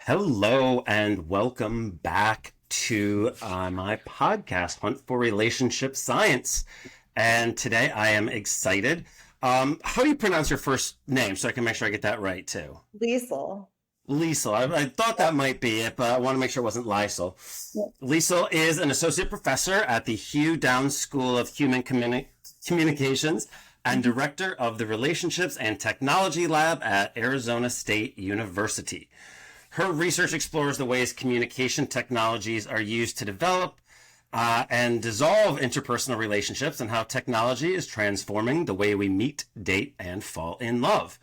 Hello and welcome back to my podcast, Hunt for Relationship Science. And today I am excited. How do you pronounce your first name so I can make sure I get that right too? Liesel. Liesel. I thought that might be it, but I want to make sure it wasn't Liesel. Yep. Liesel is an associate professor at the Hugh Downs School of Communications and director of the Relationships and Technology Lab at Arizona State University. Her research explores the ways communication technologies are used to develop and dissolve interpersonal relationships and how technology is transforming the way we meet, date, and fall in love.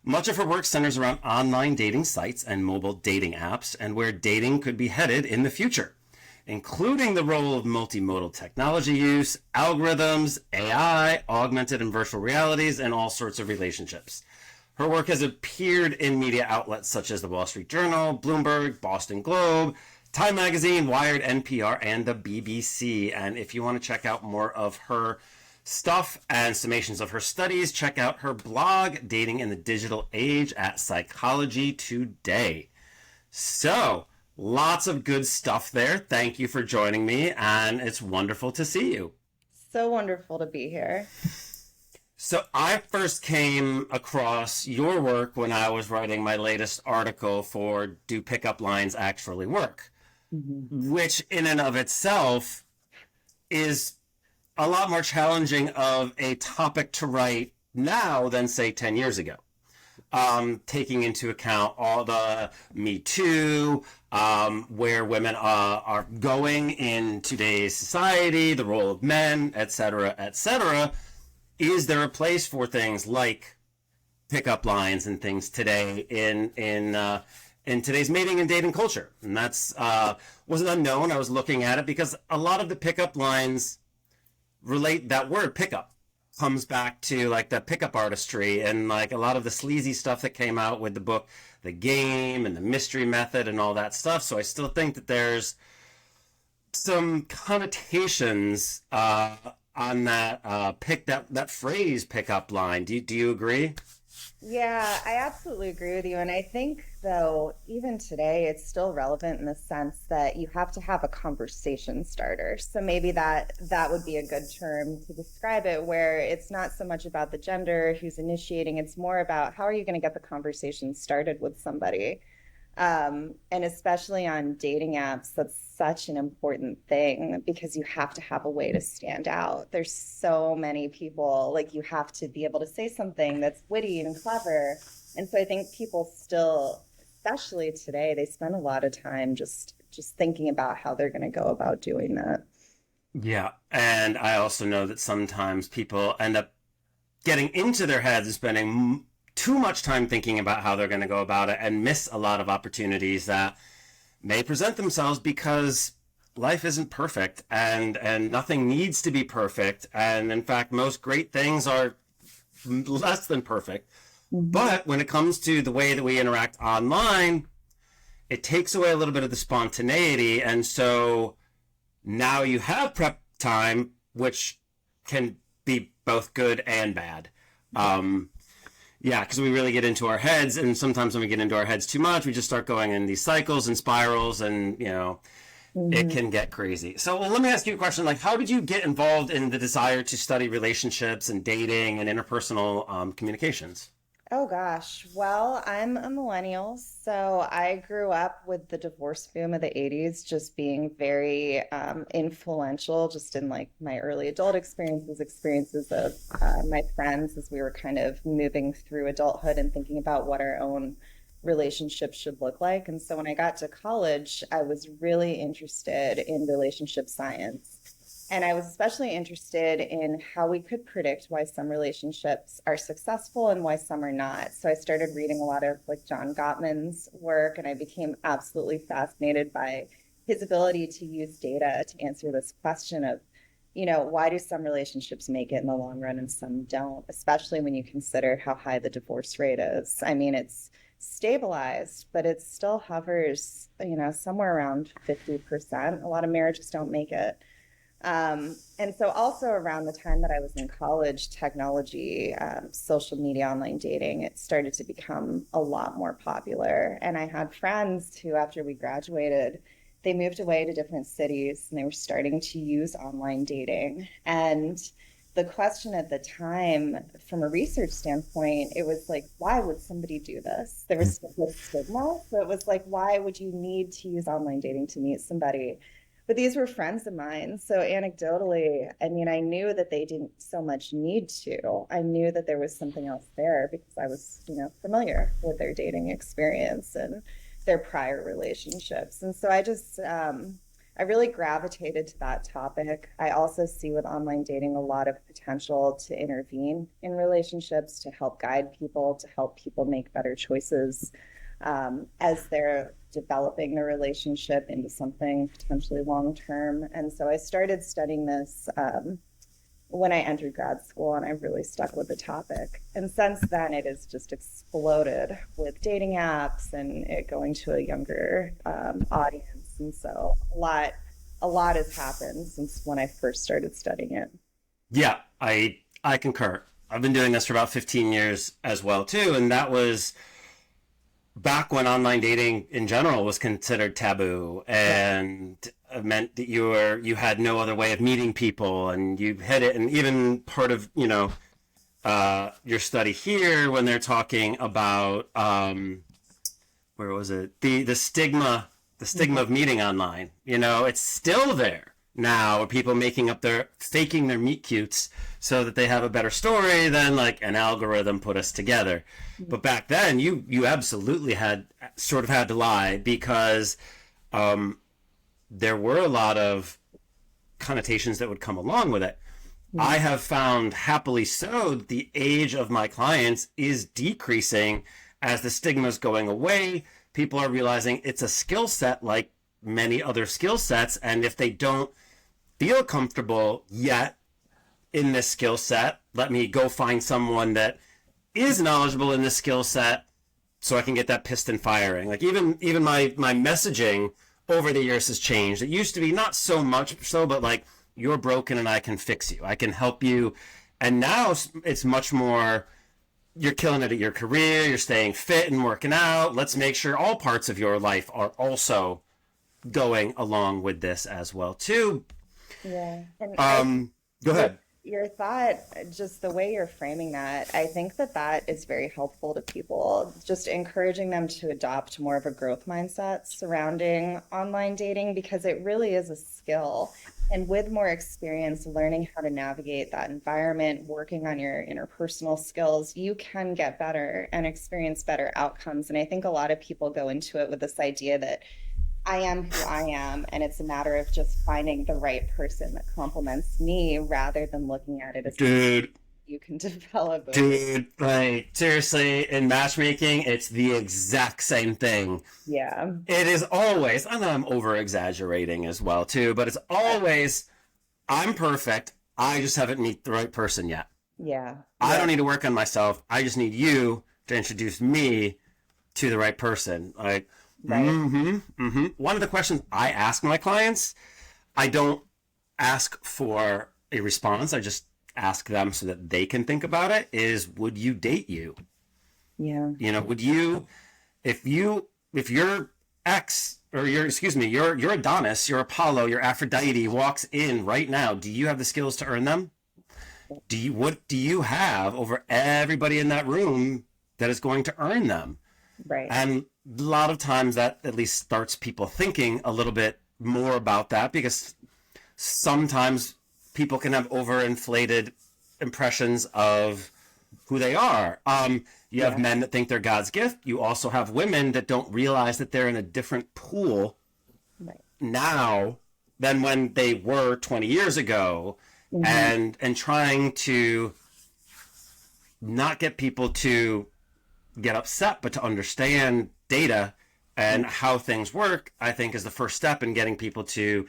Much of her work centers around online dating sites and mobile dating apps and where dating could be headed in the future, including the role of multimodal technology use, algorithms, AI, augmented and virtual realities, and all sorts of relationships. Her work has appeared in media outlets such as the Wall Street Journal, Bloomberg, Boston Globe, Time Magazine, Wired, NPR, and the BBC. And if you want to check out more of her stuff and summations of her studies, check out her blog, Dating in the Digital Age, at Psychology Today. So, lots of good stuff there. Thank you for joining me, and it's wonderful to see you. So wonderful to be here. So I first came across your work when I was writing my latest article for Do Pickup Lines Actually Work? Which in and of itself is a lot more challenging of a topic to write now than say 10 years ago. Taking into account all the Me Too, where women are going in today's society, the role of men, etc., etc. Is there a place for things like pickup lines and things today in today's mating and dating culture? And that's wasn't unknown. I was looking at it because a lot of the pickup lines relate. That word pickup comes back to like the pickup artistry and like a lot of the sleazy stuff that came out with the book The Game and the Mystery Method and all that stuff. So I still think that there's some connotations on that that phrase pickup line. Do you agree? Yeah, I absolutely agree with you. And I think, though, even today, it's still relevant in the sense that you have to have a conversation starter. So maybe that would be a good term to describe it, where it's not so much about the gender, who's initiating, it's more about how are you going to get the conversation started with somebody. And especially on dating apps, that's such an important thing because you have to have a way to stand out. There's so many people, like you have to be able to say something that's witty and clever. And so I think people still, especially today, they spend a lot of time just thinking about how they're going to go about doing that. Yeah, and I also know that sometimes people end up getting into their heads and spending too much time thinking about how they're going to go about it and miss a lot of opportunities that may present themselves because life isn't perfect and nothing needs to be perfect. And in fact, most great things are less than perfect. But when it comes to the way that we interact online, it takes away a little bit of the spontaneity. And so now you have prep time, which can be both good and bad. Yeah, because we really get into our heads, and sometimes when we get into our heads too much, we just start going in these cycles and spirals, and it can get crazy. So, well, let me ask you a question: like, how did you get involved in the desire to study relationships and dating and interpersonal communications? Oh gosh. Well, I'm a millennial, so I grew up with the divorce boom of the 80s just being very influential just in like my early adult experiences of my friends as we were kind of moving through adulthood and thinking about what our own relationships should look like. And so when I got to college, I was really interested in relationship science. And I was especially interested in how we could predict why some relationships are successful and why some are not. So I started reading a lot of like John Gottman's work, and I became absolutely fascinated by his ability to use data to answer this question of, why do some relationships make it in the long run and some don't, especially when you consider how high the divorce rate is. I mean, it's stabilized, but it still hovers, somewhere around 50%. A lot of marriages don't make it. And so also around the time that I was in college, technology, social media, online dating, it started to become a lot more popular. And I had friends who, after we graduated, they moved away to different cities and they were starting to use online dating. And the question at the time, from a research standpoint, it was like, why would somebody do this? There was still this stigma. So it was like, why would you need to use online dating to meet somebody? But these were friends of mine. So anecdotally, I mean, I knew that they didn't so much need to. I knew that there was something else there because I was, familiar with their dating experience and their prior relationships. And so I really gravitated to that topic. I also see with online dating a lot of potential to intervene in relationships, to help guide people, to help people make better choices as they're developing the relationship into something potentially long term. And so I started studying this when I entered grad school, and I really stuck with the topic. And since then, it has just exploded with dating apps and it going to a younger audience. And so a lot has happened since when I first started studying it. Yeah, I concur. I've been doing this for about 15 years as well too, and that was back when online dating in general was considered taboo and it meant that you had no other way of meeting people and you hit it. And even part of your study here when they're talking about where was it, the stigma of meeting online, it's still there now, where people faking their meet cutes so that they have a better story than like an algorithm put us together. But back then you absolutely had to lie because there were a lot of connotations that would come along with it. I have found, happily so, that the age of my clients is decreasing as the stigma is going away. People are realizing it's a skill set like many other skill sets, and if they don't feel comfortable yet in this skill set, let me go find someone that is knowledgeable in this skill set so I can get that piston firing. Like even my messaging over the years has changed. It used to be not so much so, but like, you're broken and I can fix you. I can help you. And now it's much more, you're killing it at your career, you're staying fit and working out. Let's make sure all parts of your life are also going along with this as well too. Yeah. And Go ahead. your thought, just the way you're framing that, I think that that is very helpful to people, just encouraging them to adopt more of a growth mindset surrounding online dating because it really is a skill. And with more experience, learning how to navigate that environment, working on your interpersonal skills, you can get better and experience better outcomes. And I think a lot of people go into it with this idea that I am who I am, and it's a matter of just finding the right person that complements me rather than looking at it as Dude, you can develop over. dude, like seriously, in matchmaking, it's the exact same thing. Yeah. It is always, I know I'm over exaggerating as well too, but it's always, I'm perfect. I just haven't met the right person yet. Yeah. I Yeah. don't need to work on myself. I just need you to introduce me to the right person. Like, Right. One of the questions I ask my clients, I don't ask for a response. I just ask them so that they can think about it, is would you date you? Yeah. Would you, if your ex, or your Adonis, your Apollo, your Aphrodite walks in right now, do you have the skills to earn them? What do you have over everybody in that room that is going to earn them? Right. And a lot of times that at least starts people thinking a little bit more about that, because sometimes people can have overinflated impressions of who they are. You have Yeah. men that think they're God's gift. You also have women that don't realize that they're in a different pool Right. now than when they were 20 years ago, and trying to not get people to get upset, but to understand data and how things work, I think is the first step in getting people to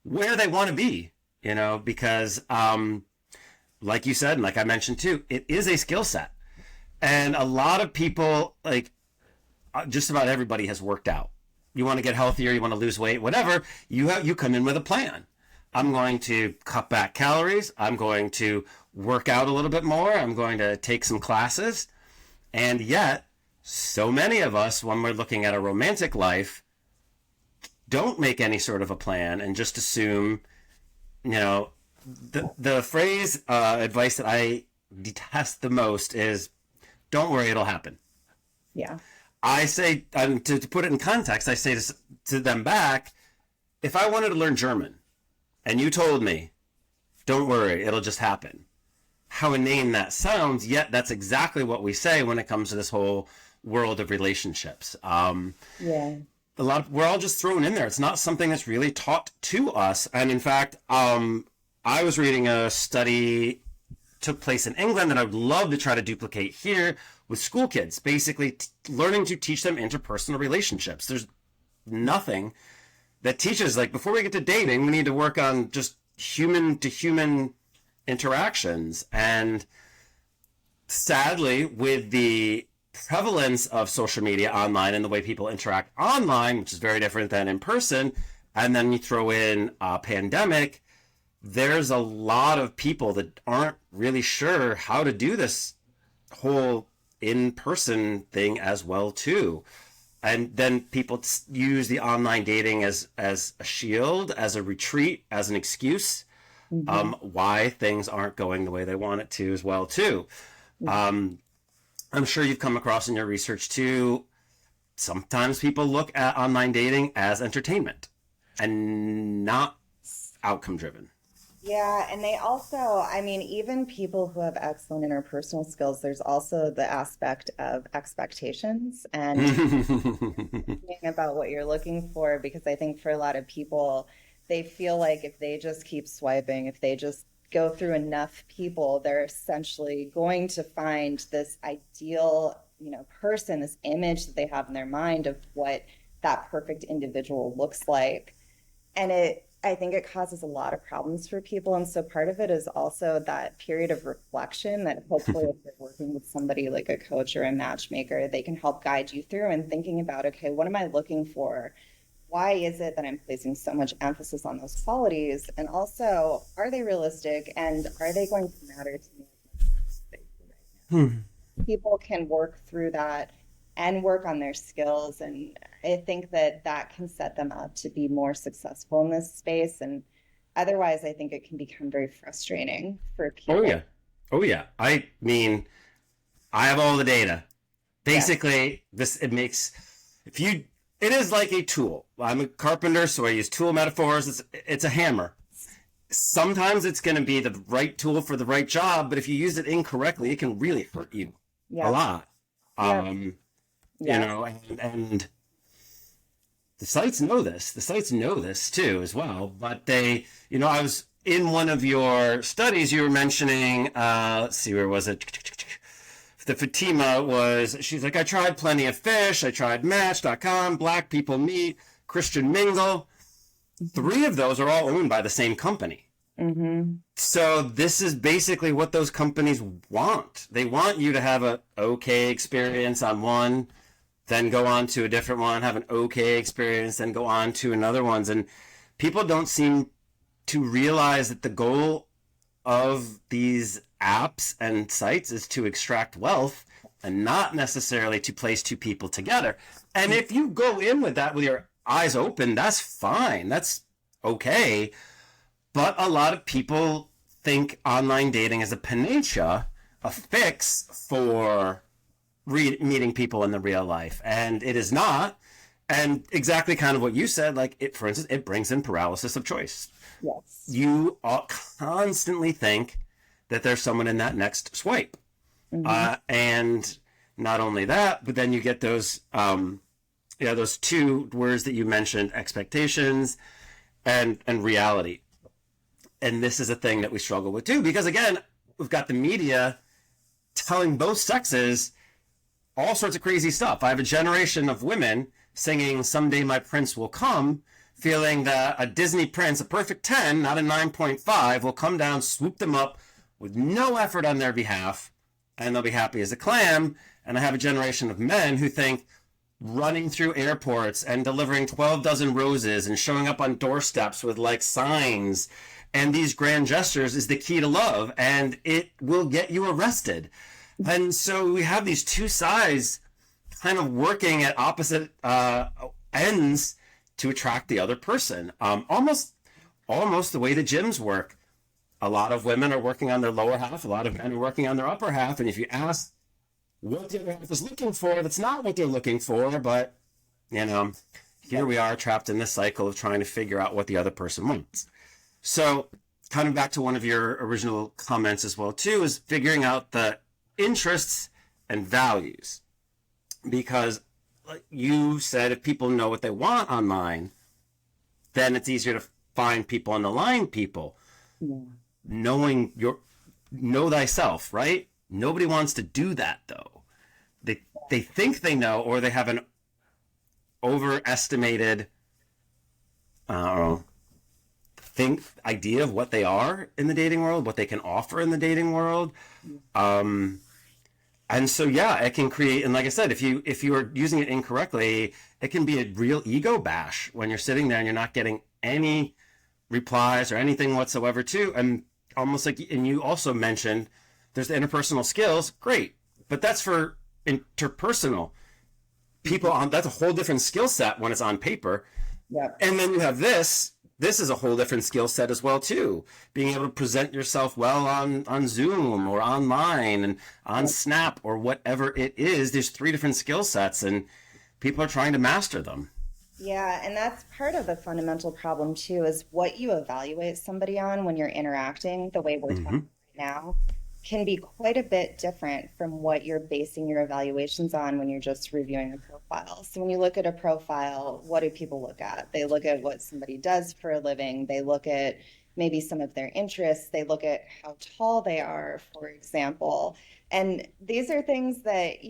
where they want to be, because like you said, and like I mentioned too, it is a skill set. And a lot of people, like just about everybody has worked out. You want to get healthier, you want to lose weight, whatever, you come in with a plan. I'm going to cut back calories. I'm going to work out a little bit more. I'm going to take some classes. And yet, so many of us, when we're looking at a romantic life, don't make any sort of a plan and just assume, you know, the phrase advice that I detest the most is, don't worry, it'll happen. Yeah. I say, to put it in context, I say to them back, if I wanted to learn German and you told me, don't worry, it'll just happen. How inane that sounds, yet that's exactly what we say when it comes to this whole world of relationships. Yeah. We're all just thrown in there. It's not something that's really taught to us. And in fact, I was reading a study took place in England that I would love to try to duplicate here with school kids, basically learning to teach them interpersonal relationships. There's nothing that teaches, like, before we get to dating, we need to work on just human to human interactions. And sadly, with the prevalence of social media online and the way people interact online, which is very different than in person, and then you throw in a pandemic, there's a lot of people that aren't really sure how to do this whole in-person thing as well too. And then people use the online dating as a shield, as a retreat, as an excuse, why things aren't going the way they want it to as well too. I'm sure you've come across in your research too, sometimes people look at online dating as entertainment and not outcome driven. Yeah, and they also, I mean, even people who have excellent interpersonal skills, there's also the aspect of expectations and thinking about what you're looking for, because I think for a lot of people, they feel like if they just keep swiping, if they just go through enough people, they're essentially going to find this ideal, person, this image that they have in their mind of what that perfect individual looks like. And I think it causes a lot of problems for people. And so part of it is also that period of reflection that hopefully if you're working with somebody like a coach or a matchmaker, they can help guide you through and thinking about, okay, what am I looking for? Why is it that I'm placing so much emphasis on those qualities? And also, are they realistic and are they going to matter to me? People can work through that and work on their skills. And I think that can set them up to be more successful in this space. And otherwise, I think it can become very frustrating for people. Oh, yeah. Oh, yeah. I mean, I have all the data. Basically, it is like a tool. I'm a carpenter, so I use tool metaphors. It's a hammer. Sometimes it's going to be the right tool for the right job, but if you use it incorrectly, it can really hurt you a lot. And the sites know this. The sites know this too as well. But I was in one of your studies, you were mentioning, let's see, where was it? The Fatima she's like, I tried Plenty of Fish, I tried Match.com, Black People Meet, Christian Mingle. 3 of those are all owned by the same company. So this is basically what those companies want. They want you to have an okay experience on one, then go on to a different one, have an okay experience, then go on to another ones. And people don't seem to realize that the goal of these apps and sites is to extract wealth and not necessarily to place 2 people together. And if you go in with that with your eyes open, that's fine. That's okay. But a lot of people think online dating is a panacea, a fix for meeting people in the real life. And it is not. And exactly kind of what you said, like for instance, it brings in paralysis of choice. Yes. You constantly think that there's someone in that next swipe. And not only that, but then you get those 2 words that you mentioned, expectations and reality. And this is a thing that we struggle with too, because again, we've got the media telling both sexes all sorts of crazy stuff. I have a generation of women singing Someday My Prince Will Come, feeling that a Disney prince, a perfect 10, not a 9.5, will come down, swoop them up with no effort on their behalf, and they'll be happy as a clam. And I have a generation of men who think, running through airports and delivering 12 dozen roses and showing up on doorsteps with like signs and these grand gestures is the key to love, and it will get you arrested. And so we have these two sides kind of working at opposite ends to attract the other person. Almost the way the gyms work. A lot of women are working on their lower half, a lot of men are working on their upper half, and if you ask what the other half is looking for, that's not what they're looking for. But here we are trapped in this cycle of trying to figure out what the other person wants. So coming back to one of your original comments as well too, is figuring out the interests and values. Because like you said, if people know what they want online, then it's easier to find people on the line people. Yeah. Know thyself, right? Nobody wants to do that though. They think they know, or they have an overestimated idea of what they are in the dating world, what they can offer in the dating world. And so yeah, it can create, and like I said, if you are using it incorrectly, it can be a real ego bash when you're sitting there and you're not getting any replies or anything whatsoever too. And almost like, and you also mentioned there's the interpersonal skills, great, but that's for interpersonal people on, that's a whole different skill set when it's on paper. Yeah. And then you have this is a whole different skill set as well too. Being able to present yourself well on Zoom or online and on Snap or whatever it is. There's 3 different skill sets and people are trying to master them. Yeah, and that's part of the fundamental problem too, is what you evaluate somebody on when you're interacting the way we're talking right now can be quite a bit different from what you're basing your evaluations on when you're just reviewing a profile. So when you look at a profile, what do people look at? They look at what somebody does for a living. They look at maybe some of their interests. They look at how tall they are, for example. And these are things that,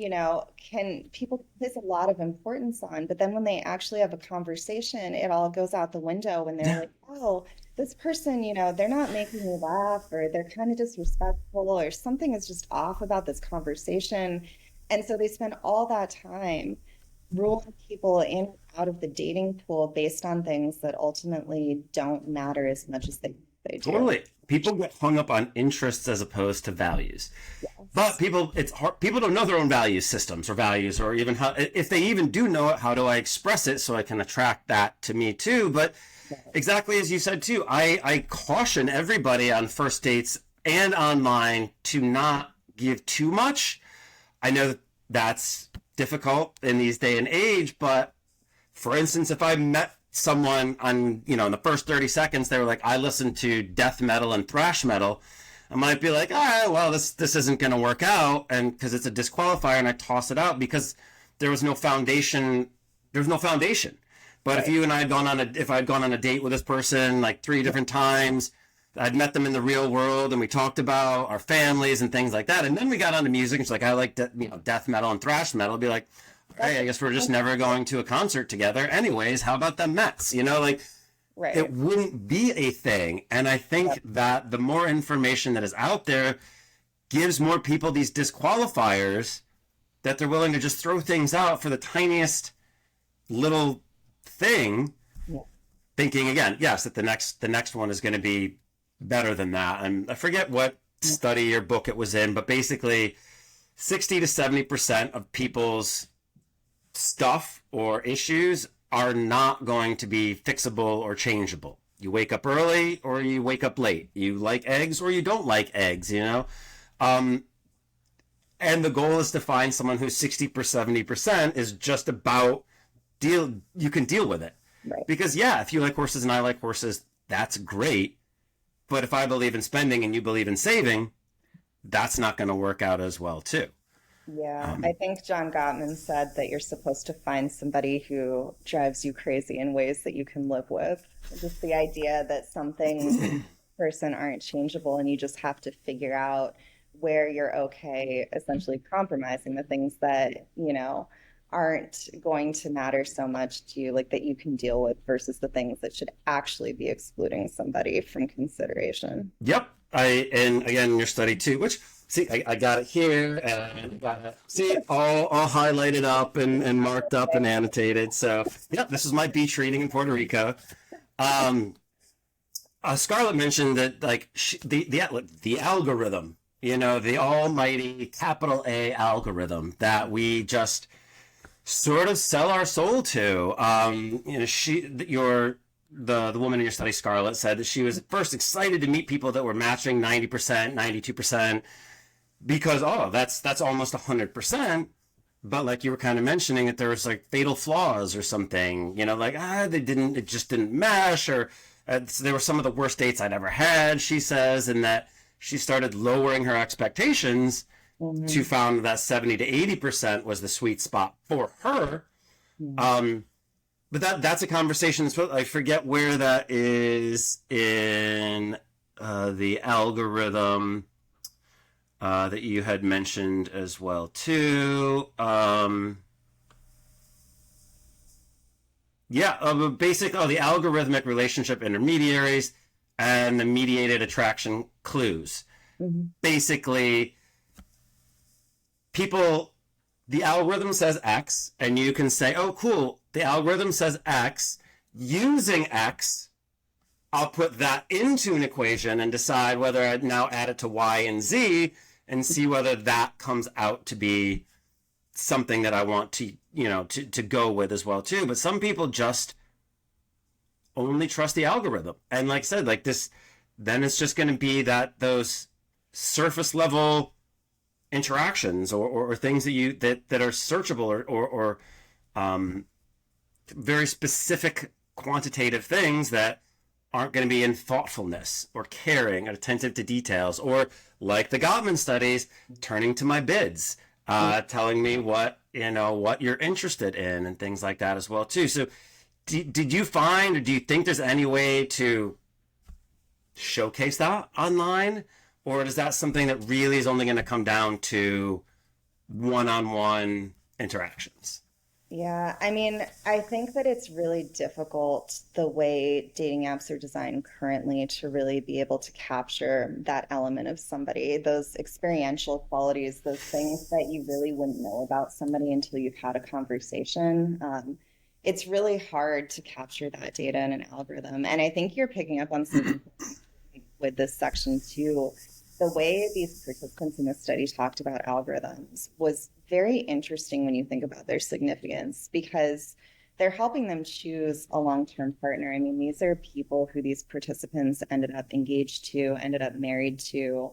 people place a lot of importance on, but then when they actually have a conversation, it all goes out the window when they're like, oh, this person, they're not making me laugh, or they're kind of disrespectful, or something is just off about this conversation. And so they spend all that time ruling people in and out of the dating pool based on things that ultimately don't matter as much as they do. Totally. People get hung up on interests as opposed to values. Yes. But it's hard. People don't know their own value systems or values, or even how, if they even do know it, how do I express it so I can attract that to me too? But exactly as you said too, I caution everybody on first dates and online to not give too much. I know that's difficult in these day and age, but for instance, if I met someone on, in the first 30 seconds, they were like, I listen to death metal and thrash metal, I might be like, all right, well, this isn't going to work out, and because it's a disqualifier, and I toss it out because there was no foundation. There's no foundation. But right. If I had gone on a date with this person like 3 different times, I'd met them in the real world, and we talked about our families and things like that, and then we got onto music. It's like, I like death metal and thrash metal. I'd be like, hey, I guess we're just never going to a concert together. Anyways, how about the Mets? Right. It wouldn't be a thing. And I think that the more information that is out there gives more people these disqualifiers that they're willing to just throw things out for the tiniest little thing, thinking again, yes, that the next one is going to be better than that. And I forget what study or book it was in, but basically 60 to 70% of people's stuff or issues are not going to be fixable or changeable. You wake up early or you wake up late. You like eggs or you don't like eggs, and the goal is to find someone who's 60 or 70% is just about you can deal with it. Right. Because if you like horses and I like horses, that's great. But if I believe in spending and you believe in saving, that's not going to work out as well too. Yeah, I think John Gottman said that you're supposed to find somebody who drives you crazy in ways that you can live with. Just the idea that some things person aren't changeable, and you just have to figure out where you're okay, essentially compromising the things that, aren't going to matter so much to you, like that you can deal with, versus the things that should actually be excluding somebody from consideration. Yep. and again, in your study too, which, see, I got it here, and got it, see, all highlighted up and marked up and annotated. So, yeah, this is my beach reading in Puerto Rico. Um, Scarlett mentioned that, like, the algorithm, the almighty capital A algorithm that we just sort of sell our soul to. The woman in your study, Scarlett, said that she was at first excited to meet people that were matching 90%, 92%, because, that's almost 100%. But like you were kind of mentioning, that there was like fatal flaws or something, like, it just didn't mesh, or so they were some of the worst dates I'd ever had, she says, and that she started lowering her expectations to found that 70 to 80% was the sweet spot for her. But that's a conversation. I forget where that is in the algorithm that you had mentioned as well too. The algorithmic relationship intermediaries and the mediated attraction clues. Basically, the algorithm says X, and you can say, oh, cool, the algorithm says X. Using X, I'll put that into an equation and decide whether I now add it to Y and Z and see whether that comes out to be something that I want to go with as well too. But some people just only trust the algorithm. And like I said, like this, then it's just going to be those surface level interactions or things that are searchable or very specific quantitative things that aren't going to be in thoughtfulness or caring or attentive to details, or like the Gottman studies, turning to my bids, telling me what you're interested in and things like that as well too. So did you find, or do you think there's any way to showcase that online? Or is that something that really is only going to come down to one-on-one interactions? Yeah, I mean, I think that it's really difficult the way dating apps are designed currently to really be able to capture that element of somebody, those experiential qualities, those things that you really wouldn't know about somebody until you've had a conversation. It's really hard to capture that data in an algorithm. And I think you're picking up on something with this section too. The way these participants in this study talked about algorithms was very interesting when you think about their significance, because they're helping them choose a long-term partner. I mean, these are people who these participants ended up engaged to, ended up married to.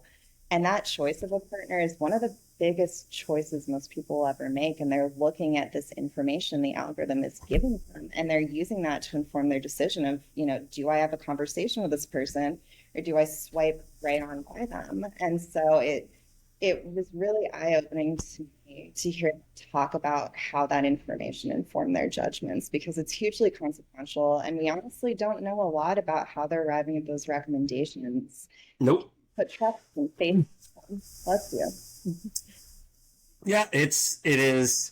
And that choice of a partner is one of the biggest choices most people will ever make. And they're looking at this information the algorithm is giving them, and they're using that to inform their decision of, do I have a conversation with this person, or do I swipe right on by them? And so it was really eye-opening to me to hear them talk about how that information informed their judgments, because it's hugely consequential. And we honestly don't know a lot about how they're arriving at those recommendations. Nope. Put trust and faith in them. Bless you. Yeah, it is.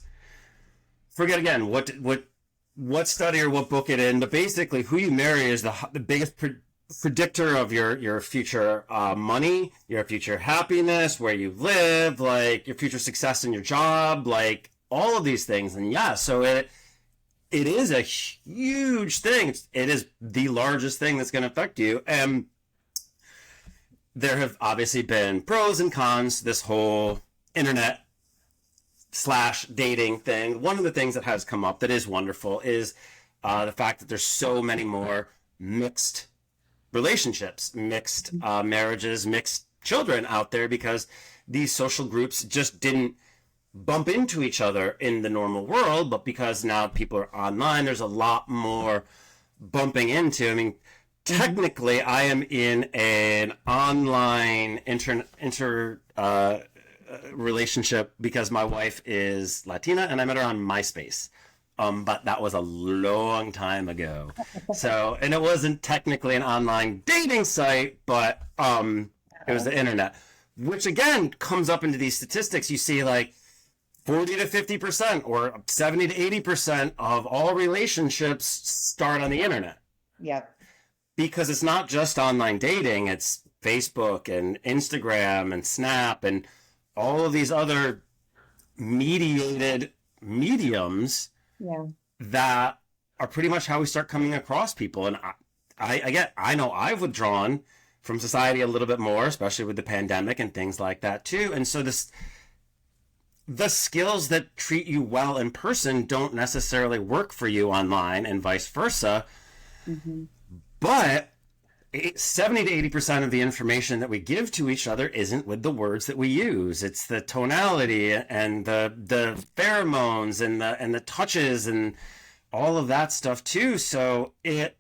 Forget again what study or what book it in, but basically who you marry is the biggest predictor of your future money, your future happiness, where you live, like your future success in your job, like all of these things. And yeah, so it is a huge thing. It is the largest thing that's going to affect you. And there have obviously been pros and cons to this whole internet / dating thing. One of the things that has come up that is wonderful is the fact that there's so many more mixed relationships, mixed marriages, mixed children out there, because these social groups just didn't bump into each other in the normal world. But because now people are online, there's a lot more bumping into. I mean, technically, I am in an online relationship because my wife is Latina and I met her on MySpace. But that was a long time ago. So, and it wasn't technically an online dating site, but it was the internet, which again comes up into these statistics. You see like 40 to 50% or 70 to 80% of all relationships start on the internet. Yep. Because it's not just online dating, it's Facebook and Instagram and Snap and all of these other mediated mediums Yeah. that are pretty much how we start coming across people. And I know I've withdrawn from society a little bit more, especially with the pandemic and things like that too. And so the skills that treat you well in person don't necessarily work for you online, and vice versa. Mm-hmm. But 70 to 80% of the information that we give to each other isn't with the words that we use. It's the tonality and the pheromones and the touches and all of that stuff too. So it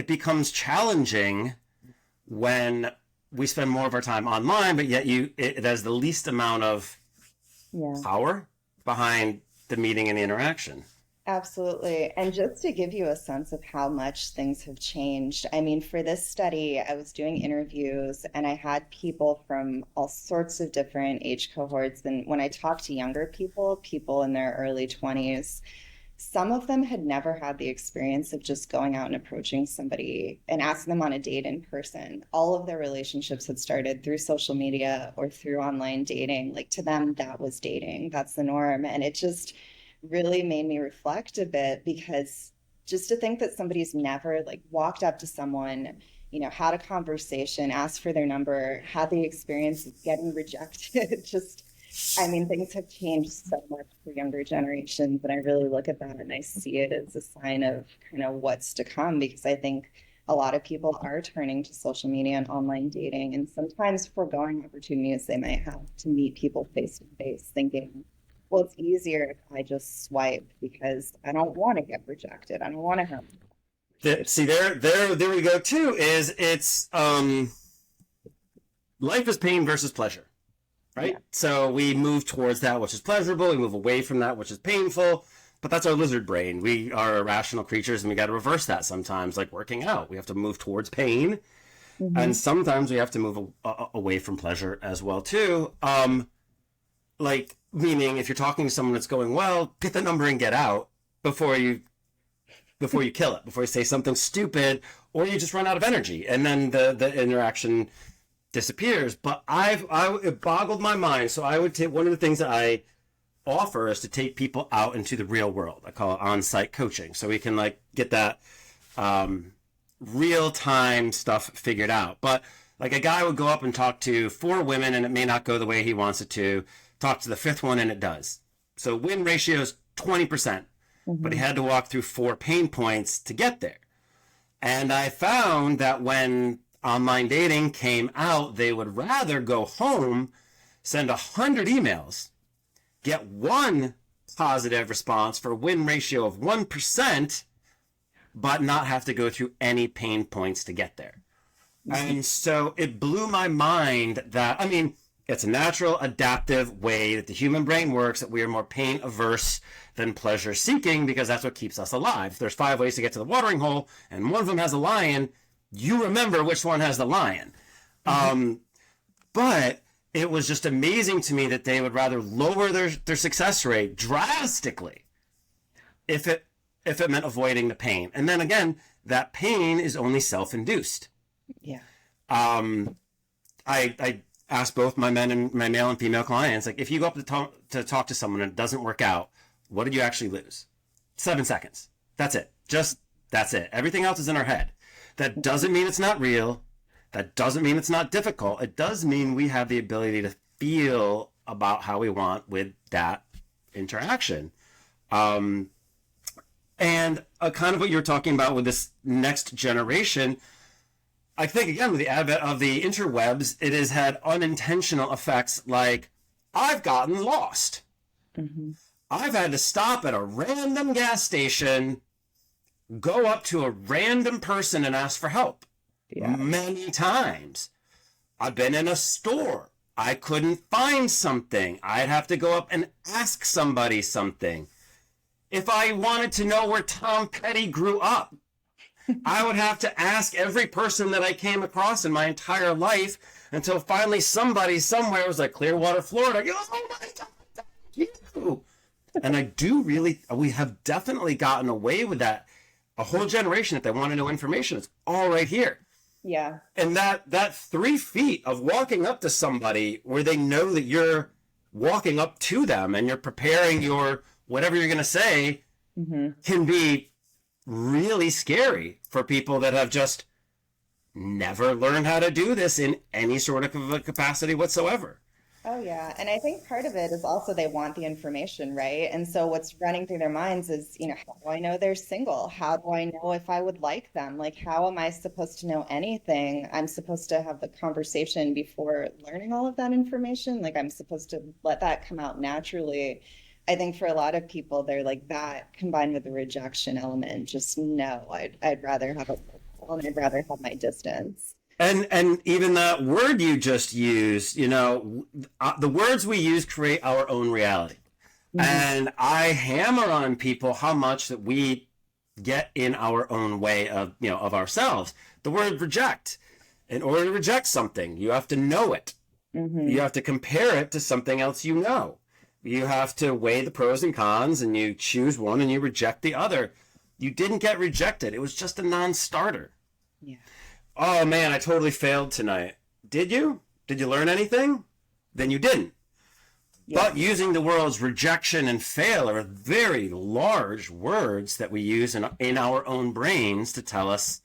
becomes challenging when we spend more of our time online, but yet it has the least amount of power behind the meeting and the interaction. Absolutely. And just to give you a sense of how much things have changed, I mean, for this study, I was doing interviews and I had people from all sorts of different age cohorts. And when I talked to younger people, people in their early 20s, some of them had never had the experience of just going out and approaching somebody and asking them on a date in person. All of their relationships had started through social media or through online dating. Like to them, that was dating. That's the norm. And it just really made me reflect a bit, because just to think that somebody's never like walked up to someone, had a conversation, asked for their number, had the experience of getting rejected, just, I mean, things have changed so much for younger generations. And I really look at that and I see it as a sign of kind of what's to come, because I think a lot of people are turning to social media and online dating and sometimes foregoing opportunities they might have to meet people face to face, thinking, well, it's easier if I just swipe because I don't want to get rejected. I don't want to have. See, there we go too. It's life is pain versus pleasure, right? Yeah. So we move towards that which is pleasurable. We move away from that which is painful. But that's our lizard brain. We are irrational creatures, and we got to reverse that sometimes. Like working out, we have to move towards pain, and sometimes we have to move away from pleasure as well too. Like, meaning if you're talking to someone that's going well, get the number and get out before you kill it, before you say something stupid, or you just run out of energy and then the interaction disappears. But it boggled my mind. So I would take, one of the things that I offer is to take people out into the real world. I call it on-site coaching. So we can like get that real-time stuff figured out. But like a guy would go up and talk to 4 women and it may not go the way he wants it to. Talk to the 5th one and it does. So win ratio is 20%, but he had to walk through 4 pain points to get there. And I found that when online dating came out, they would rather go home, send 100 emails, get 1 positive response for a win ratio of 1%, but not have to go through any pain points to get there. And so it blew my mind that, I mean, it's a natural, adaptive way that the human brain works, that we are more pain averse than pleasure seeking, because that's what keeps us alive. If there's 5 ways to get to the watering hole and one of them has a lion, you remember which one has the lion. But it was just amazing to me that they would rather lower their success rate drastically if it meant avoiding the pain. And then again, that pain is only self-induced. Yeah. I ask both my male and female clients, like, if you go up to talk to someone and it doesn't work out, what did you actually lose? 7 seconds. That's it. That's it. Everything else is in our head. That doesn't mean it's not real. That doesn't mean it's not difficult. It does mean we have the ability to feel about how we want with that interaction. And kind of what you're talking about with this next generation, I think, again, with the advent of the interwebs, it has had unintentional effects. Like, I've gotten lost. I've had to stop at a random gas station, go up to a random person and ask for help. Many times. I've been in a store. I couldn't find something. I'd have to go up and ask somebody something. If I wanted to know where Tom Petty grew up, I would have to ask every person that I came across in my entire life, until finally somebody somewhere was like, Clearwater, Florida. Oh my God, thank you. And we have definitely gotten away with that. A whole generation, if they want to know information, it's all right here. Yeah. And that 3 feet of walking up to somebody where they know that you're walking up to them and you're preparing your whatever you're going to say Hmm. can be really scary for people that have just never learned how to do this in any sort of a capacity whatsoever. Oh, yeah. And I think part of it is also they want the information, right? And so what's running through their minds is, how do I know they're single? How do I know if I would like them? Like, how am I supposed to know anything? I'm supposed to have the conversation before learning all of that information. Like, I'm supposed to let that come out naturally. I think for a lot of people, they're like that combined with the rejection element. Just no, I'd rather have a and I'd rather have my distance. And even that word you just used, the words we use create our own reality. Hmm. And I hammer on people how much that we get in our own way of ourselves. The word reject. In order to reject something, you have to know it. You Hmm. have to compare it to something else you know. You have to weigh the pros and cons and you choose one and you reject the other. You didn't get rejected. It was just a non-starter. Yeah. Oh man, I totally failed tonight. Did you? Did you learn anything? Then you didn't. Yeah. But using the words rejection and fail are very large words that we use in our own brains to tell us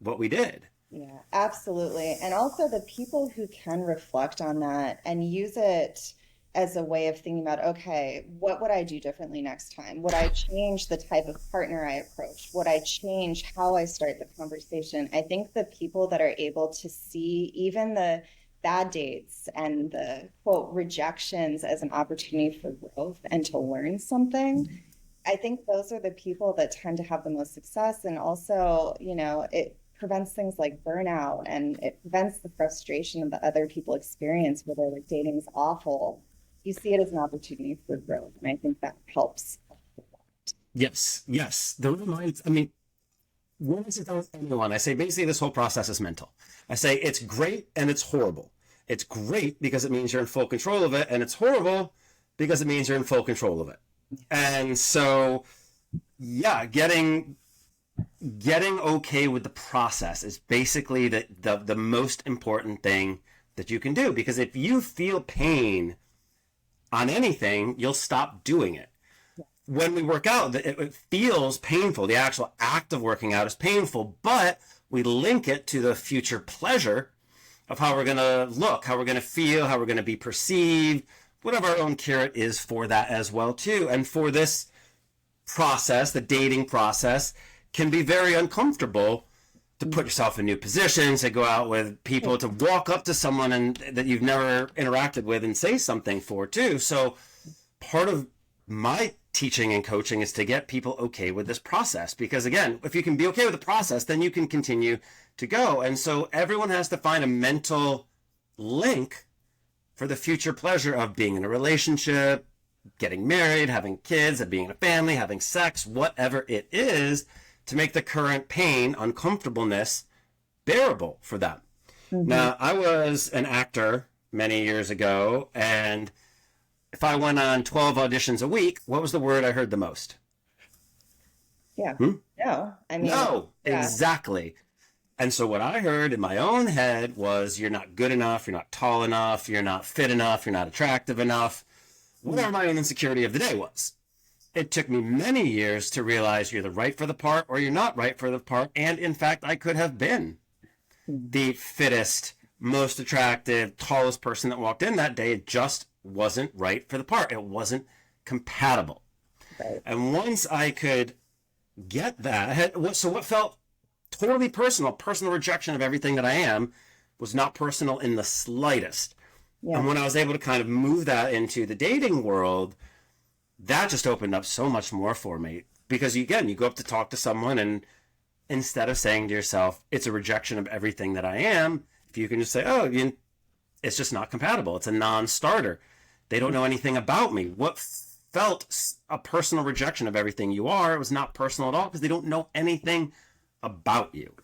what we did. Yeah, absolutely. And also the people who can reflect on that and use it as a way of thinking about, okay, what would I do differently next time? Would I change the type of partner I approach? Would I change how I start the conversation? I think the people that are able to see even the bad dates and the quote rejections as an opportunity for growth and to learn something, I think those are the people that tend to have the most success. And also, it prevents things like burnout and it prevents the frustration that other people experience where they're like, dating's awful. You see it as an opportunity for growth. And I think that helps. Yes, yes. The remind. I mean, when I sit down with anyone, I say basically this whole process is mental. I say it's great and it's horrible. It's great because it means you're in full control of it, and it's horrible because it means you're in full control of it. And so, yeah, getting okay with the process is basically the most important thing that you can do, because if you feel pain on anything, you'll stop doing it. When we work out, it feels painful. The actual act of working out is painful, but we link it to the future pleasure of how we're going to look, how we're going to feel, how we're going to be perceived, whatever our own carrot is for that as well too. And for this process, the dating process, can be very uncomfortable to put yourself in new positions, to go out with people, to walk up to someone that you've never interacted with and say something for too. So part of my teaching and coaching is to get people okay with this process, because again, if you can be okay with the process, then you can continue to go. And so everyone has to find a mental link for the future pleasure of being in a relationship, getting married, having kids, of being in a family, having sex, whatever it is, to make the current pain, uncomfortableness bearable for them. Hmm. Now, I was an actor many years ago, and if I went on 12 auditions a week, what was the word I heard the most? Yeah. Hmm? No, I mean, No, yeah. exactly. And so what I heard in my own head was, you're not good enough, you're not tall enough, you're not fit enough, you're not attractive enough, whatever my own insecurity of the day was. It took me many years to realize you're the right for the part or you're not right for the part. And in fact, I could have been Mhm. the fittest, most attractive, tallest person that walked in that day. It just wasn't right for the part. It wasn't compatible. Right. And once I could get that, so what felt totally personal rejection of everything that I am, was not personal in the slightest. And Yeah. when I was able to kind of move that into the dating world, that just opened up so much more for me. Because again, you go up to talk to someone, and instead of saying to yourself, it's a rejection of everything that I am, if you can just say, oh, it's just not compatible. It's a non-starter. They don't know anything about me. What felt a personal rejection of everything you are, it was not personal at all, because they don't know anything about you.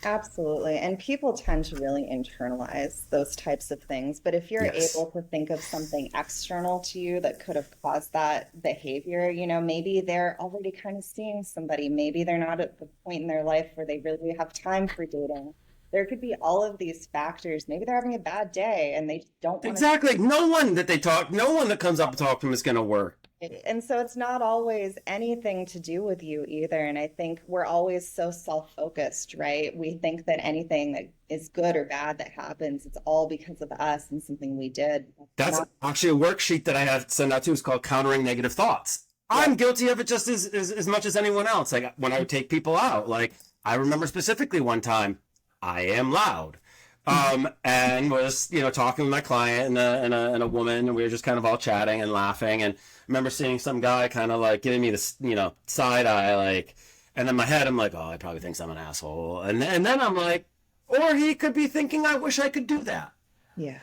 Absolutely. And people tend to really internalize those types of things. But if you're Yes. able to think of something external to you that could have caused that behavior, maybe they're already kind of seeing somebody. Maybe they're not at the point in their life where they really have time for dating. There could be all of these factors. Maybe they're having a bad day and they don't want to. Exactly. No one that comes up and talk to them is going to work. And so it's not always anything to do with you either. And I think we're always so self-focused, right? We think that anything that is good or bad that happens, it's all because of us and something we did. That's actually a worksheet that I have sent out to. It's called Countering Negative Thoughts. Yeah. I'm guilty of it just as much as anyone else. Like when I would take people out, like I remember specifically one time, I am loud. And was, talking with my client and a woman, and we were just kind of all chatting and laughing. And I remember seeing some guy kind of like giving me this, side eye, like, and in my head, I'm like, oh, he probably thinks I'm an asshole. And then I'm like, or he could be thinking, I wish I could do that. Yeah.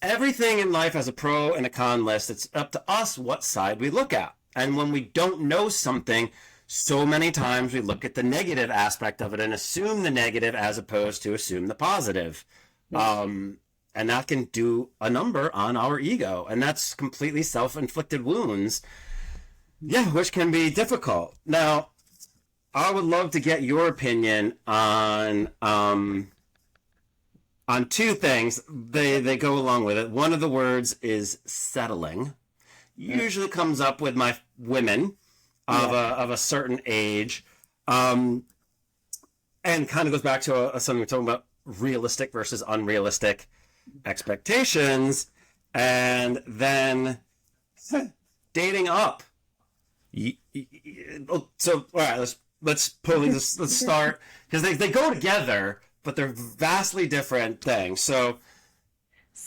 Everything in life has a pro and a con list. It's up to us what side we look at. And when we don't know something, so many times we look at the negative aspect of it and assume the negative as opposed to assume the positive. And that can do a number on our ego. And that's completely self-inflicted wounds. Yeah, which can be difficult. Now, I would love to get your opinion on two things. They go along with it. One of the words is settling. Usually comes up with my women of a certain age, and kind of goes back to something we're talking about: realistic versus unrealistic expectations, and then dating up. So, all right, let's start, because they go together, but they're vastly different things. So,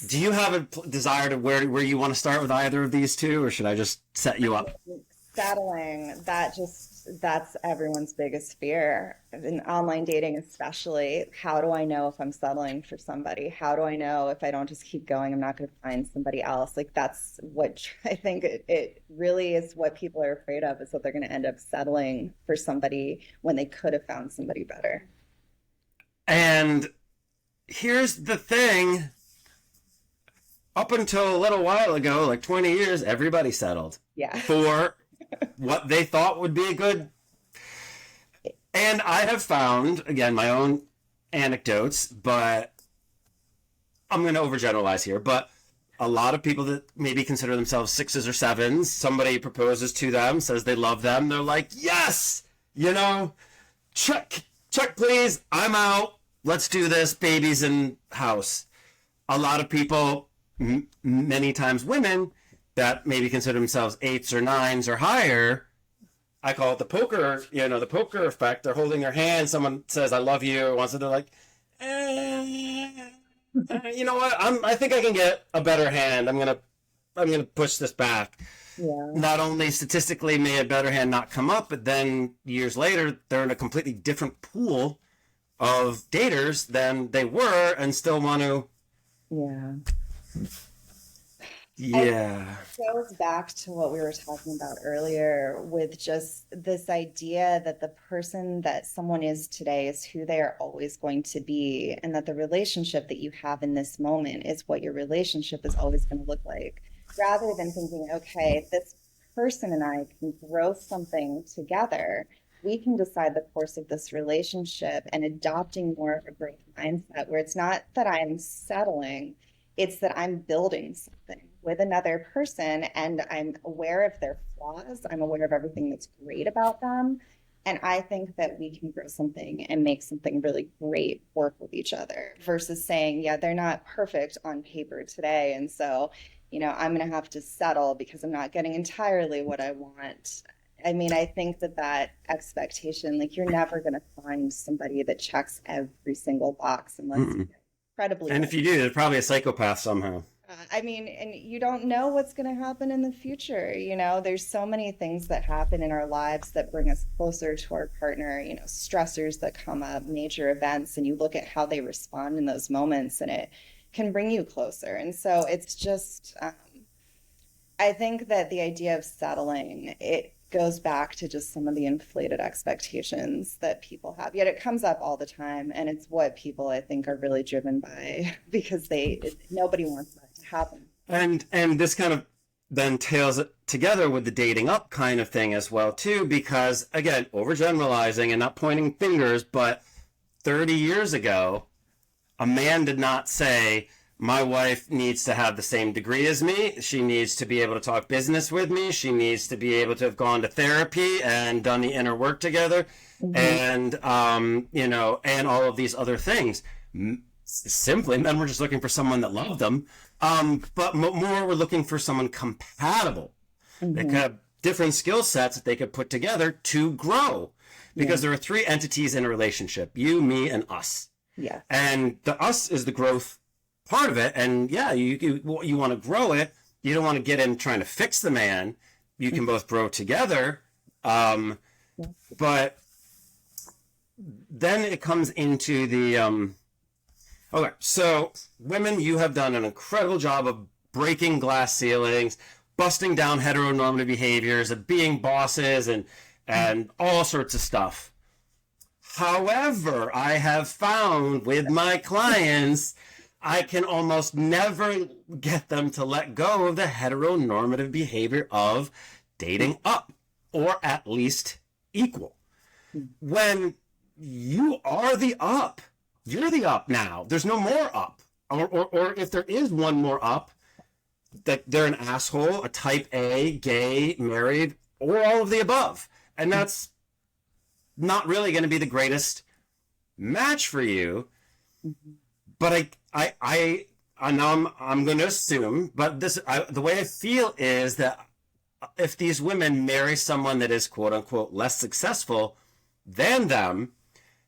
do you have a desire to where you want to start with either of these two, or should I just set you up? Settling, that's everyone's biggest fear in online dating, especially. How do I know if I'm settling for somebody? How do I know if I don't just keep going, I'm not going to find somebody else? Like, that's what I think it really is what people are afraid of, is that they're going to end up settling for somebody when they could have found somebody better. And here's the thing. Up until a little while ago, like 20 years, everybody settled. Yeah. For what they thought would be a good. And I have found, again, my own anecdotes, but I'm going to overgeneralize here, but a lot of people that maybe consider themselves 6s or 7s, somebody proposes to them, says they love them, they're like, yes, check please, I'm out, let's do this, babies in house. A lot of people, many times women, that maybe consider themselves 8s or 9s or higher, I call it the poker effect. They're holding their hand. Someone says, I love you. Once they're like, you know what? I think I can get a better hand. I'm going to push this back. Yeah. Not only statistically may a better hand not come up, but then years later, they're in a completely different pool of daters than they were and still want to. Yeah. Yeah. It goes back to what we were talking about earlier, with just this idea that the person that someone is today is who they are always going to be, and that the relationship that you have in this moment is what your relationship is always going to look like, rather than thinking, okay, this person and I can grow something together. We can decide the course of this relationship, and adopting more of a growth mindset where it's not that I'm settling, it's that I'm building something with another person, and I'm aware of their flaws. I'm aware of everything that's great about them. And I think that we can grow something and make something really great work with each other, versus saying, yeah, they're not perfect on paper today, and so, I'm going to have to settle because I'm not getting entirely what I want. I mean, I think that expectation, like, you're never going to find somebody that checks every single box unless you're incredibly. And if you do, they're probably a psychopath somehow. And you don't know what's going to happen in the future. There's so many things that happen in our lives that bring us closer to our partner, stressors that come up, major events, and you look at how they respond in those moments, and it can bring you closer. And so it's just, I think that the idea of settling, it goes back to just some of the inflated expectations that people have. Yet it comes up all the time, and it's what people, I think, are really driven by, because nobody wants that to happen. And this kind of then tails it together with the dating up kind of thing as well too, because again, overgeneralizing and not pointing fingers, but 30 years ago, A man did not say, my wife needs to have the same degree as me. She needs to be able to talk business with me. She needs to be able to have gone to therapy and done the inner work together. And, and all of these other things. Simply, men were just looking for someone that loved them. But more we're looking for someone compatible. They could have different skill sets that they could put together to grow. Because there are three entities in a relationship: you, me, and us. Yeah. And the us is the growth part of it. And you want to grow it. You don't want to get in trying to fix the man. You can both grow together. But then it comes into the, okay, so women, you have done an incredible job of breaking glass ceilings, busting down heteronormative behaviors, of being bosses and all sorts of stuff. However, I have found with my clients, I can almost never get them to let go of the heteronormative behavior of dating up, or at least equal. When you are the up, you're the up now. There's no more up. Or if there is one more up, that they're an asshole, a type A, gay, married, or all of the above. And that's not really going to be the greatest match for you. But I'm going to assume, but the way I feel is that if these women marry someone that is quote unquote less successful than them,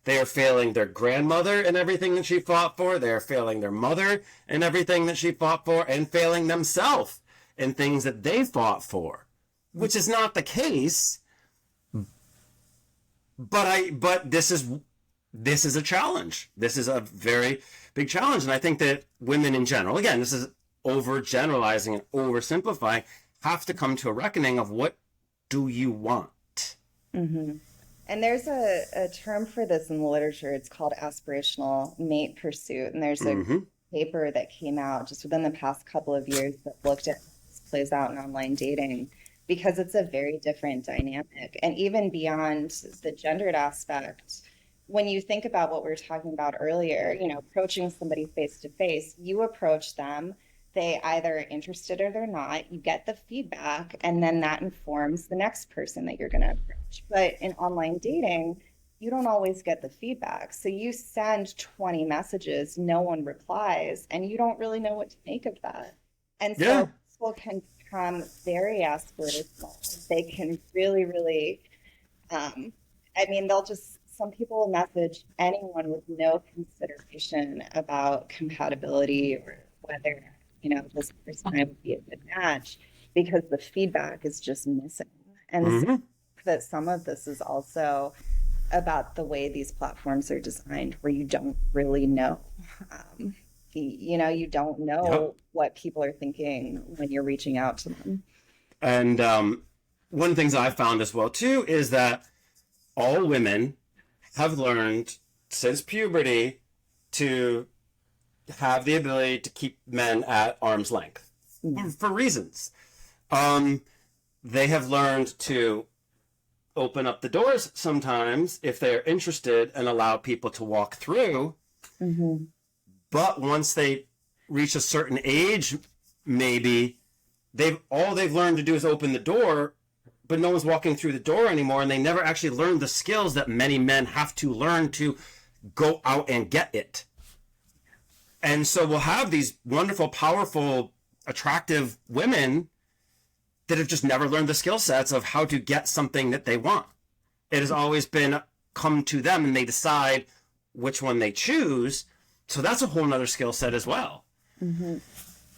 they are failing their grandmother in everything that she fought for. They are failing their mother in everything that she fought for, and failing themselves in things that they fought for, which is not the case. But this is a challenge. This is a very big challenge. And I think that women in general, again, this is overgeneralizing and oversimplifying, have to come to a reckoning of what do you want? And there's a term for this in the literature. It's called aspirational mate pursuit. And there's a paper that came out just within the past couple of years that looked at how this plays out in online dating, because it's a very different dynamic. And even beyond the gendered aspect, when you think about what we were talking about earlier, approaching somebody face to face, you approach them, they either are interested or they're not, you get the feedback, and then that informs the next person that you're going to approach. But in online dating, you don't always get the feedback. So you send 20 messages, no one replies, and you don't really know what to make of that. And so people can become very aspirational. They can really, really, some people will message anyone with no consideration about compatibility or whether, this person would be a good match, because the feedback is just missing. And so that some of this is also about the way these platforms are designed, where you don't really know. You don't know what people are thinking when you're reaching out to them. And one of the things I've found as well, too, is that all women have learned since puberty to have the ability to keep men at arm's length for reasons. They have learned to open up the doors sometimes if they're interested and allow people to walk through. But once they reach a certain age, maybe they've learned to do is open the door, but no one's walking through the door anymore, and they never actually learned the skills that many men have to learn to go out and get it. And so we'll have these wonderful, powerful, attractive women that have just never learned the skill sets of how to get something that they want. It has always been come to them, and they decide which one they choose. So that's a whole nother skill set as well. And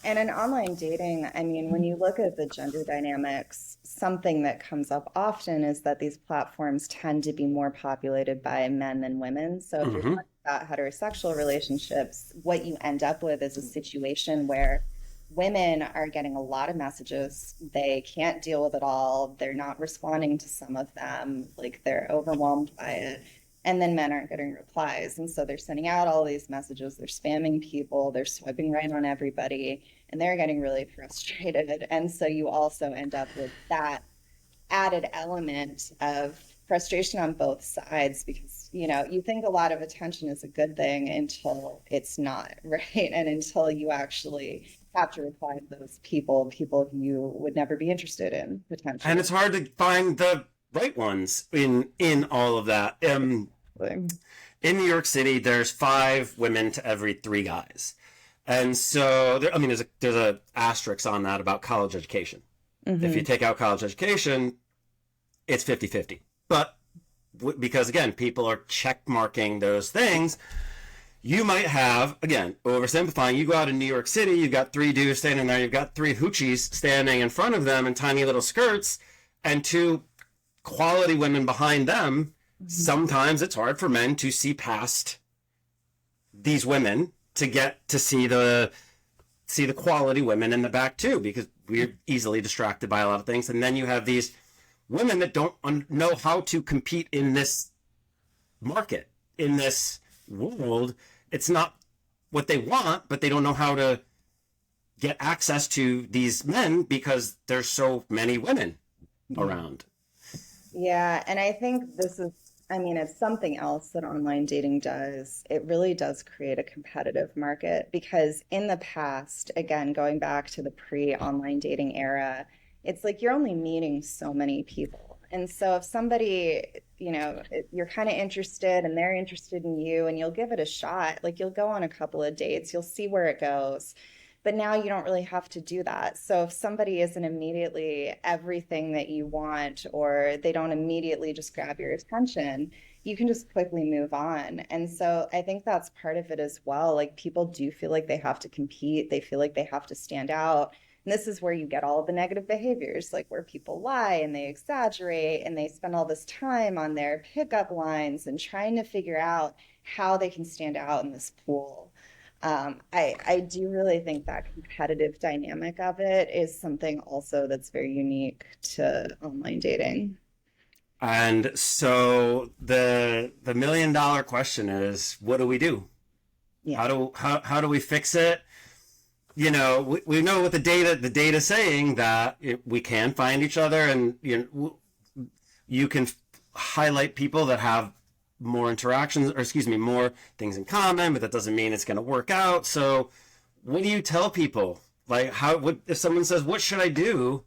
in online dating, when you look at the gender dynamics, something that comes up often is that these platforms tend to be more populated by men than women. So if you're talking about heterosexual relationships, what you end up with is a situation where women are getting a lot of messages. They can't deal with it all. They're not responding to some of them. Like, they're overwhelmed by it. And then men aren't getting replies. And so they're sending out all these messages. They're spamming people. They're swiping right on everybody. And they're getting really frustrated. And so you also end up with that added element of frustration on both sides because, you think a lot of attention is a good thing until it's not, right? And until you actually have to reply to those people you would never be interested in And potentially. it's hard to find the right ones in all of that. In New York City, there's 5 women to every 3 guys. And so, there's a asterisk on that about college education. If you Hmm. take out college education, it's 50-50. But because, again, people are check marking those things, you might have, again, oversimplifying, you go out in New York City, you've got 3 dudes standing there, you've got 3 hoochies standing in front of them in tiny little skirts, and 2 quality women behind them. Sometimes it's hard for men to see past these women to get to see the quality women in the back too, because we're easily distracted by a lot of things. And then you have these women that don't know how to compete in this market, in this world. It's not what they want, but they don't know how to get access to these men because there's so many women around. Yeah, and I think it's something else that online dating does. It really does create a competitive market because in the past, again, going back to the pre-online dating era, it's like you're only meeting so many people. And so if somebody, you're kind of interested and they're interested in you and you'll give it a shot, like you'll go on a couple of dates, you'll see where it goes. But now you don't really have to do that. So if somebody isn't immediately everything that you want, or they don't immediately just grab your attention, you can just quickly move on. And so I think that's part of it as well. Like people do feel like they have to compete, they feel like they have to stand out. And this is where you get all of the negative behaviors, like where people lie and they exaggerate and they spend all this time on their pickup lines and trying to figure out how they can stand out in this pool. I do really think that competitive dynamic of it is something also that's very unique to online dating. And so the $1 million question is, what do we do? Yeah. How do we fix it? We know what the data saying that we can find each other, and you can highlight people that have more interactions, or excuse me, more things in common, but that doesn't mean it's going to work out. So what do you tell people? Like, what if someone says, what should I do?